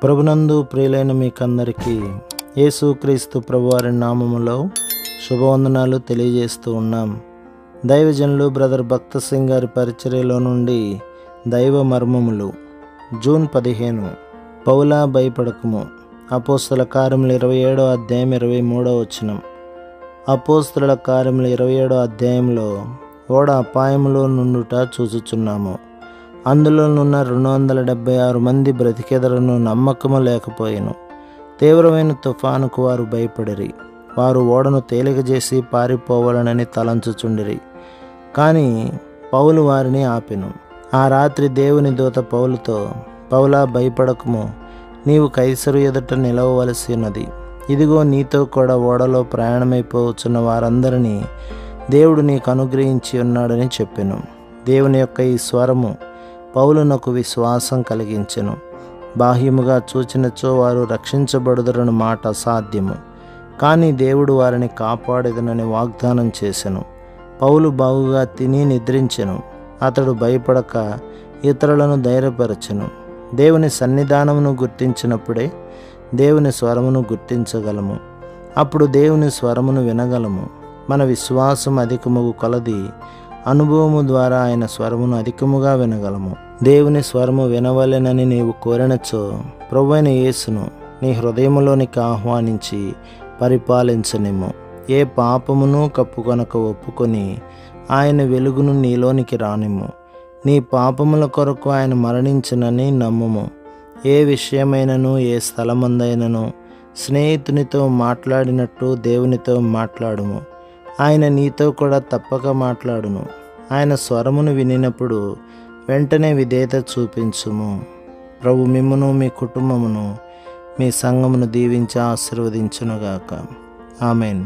ప్రభునందు ప్రియులైన మీకందరికీ యేసుక్రీస్తు ప్రభువారి నామములో శుభవందనాలు తెలియజేస్తూ ఉన్నాం. దైవజనులు బ్రదర్ భక్త సింగ్ గారి పరిచర్యలో నుండి దైవ మర్మములు జూన్ 15. పౌలా భయపడకము. అపోస్తల కార్యములు 27వ అధ్యాయం 23వ వచనం. అపోస్తలుల కార్యములు 27వ అధ్యాయంలో ఓడ అపాయములో నుండుట చూచుచున్నాము. అందులోనున్న 276 మంది బ్రతికెదరను నమ్మకము లేకపోయెను. తీవ్రమైన తుఫానుకు వారు భయపడిరి. వారు ఓడను తేలికజేసి పారిపోవాలనని తలంచుచుండిరి. కానీ పౌలు వారిని ఆపెను. ఆ రాత్రి దేవుని దూత పౌలుతో, పౌలా భయపడకము, నీవు కైసరు ఎదుట నిలవవలసి ఉన్నది. ఇదిగో నీతో కూడా ఓడలో ప్రయాణమైపోవచ్చున్న వారందరినీ దేవుడు నీకు అనుగ్రహించి ఉన్నాడని చెప్పెను. దేవుని యొక్క ఈ స్వరము పౌలునకు విశ్వాసం కలిగించెను. బాహ్యముగా చూచినచో వారు రక్షించబడుదురని మాట అసాధ్యము. కానీ దేవుడు వారిని కాపాడేదనని వాగ్దానం చేసెను. పౌలు బాగుగా తిని నిద్రించెను. అతడు భయపడక ఇతరులను ధైర్యపరచెను. దేవుని సన్నిధానమును గుర్తించినప్పుడే దేవుని స్వరమును గుర్తించగలము. అప్పుడు దేవుని స్వరమును వినగలము. మన విశ్వాసం అధికముగు కొలది అనుభవము ద్వారా ఆయన స్వరమును అధికముగా వినగలము. దేవుని స్వరము వినవలెనని నీవు కోరినచో ప్రభువైన యేసును నీ హృదయములోనికి ఆహ్వానించి పరిపాలించనిమ్ము. ఏ పాపమును కప్పుకొనక ఒప్పుకొని ఆయన వెలుగును నీలోనికి రానిమ్ము. నీ పాపముల కొరకు ఆయన మరణించినని నమ్ముము. ఏ విషయమైనను ఏ స్థలమందైనను స్నేహితునితో మాట్లాడినట్టు దేవునితో మాట్లాడుము. ఆయన నీతో కూడా తప్పక మాట్లాడును. ఆయన స్వరమును వినినప్పుడు వెంటనే విధేయత చూపించుము. ప్రభు మిమ్మును, మీ కుటుంబమును, మీ సంఘమును దీవించి ఆశీర్వదించునుగాక. ఆమెన్.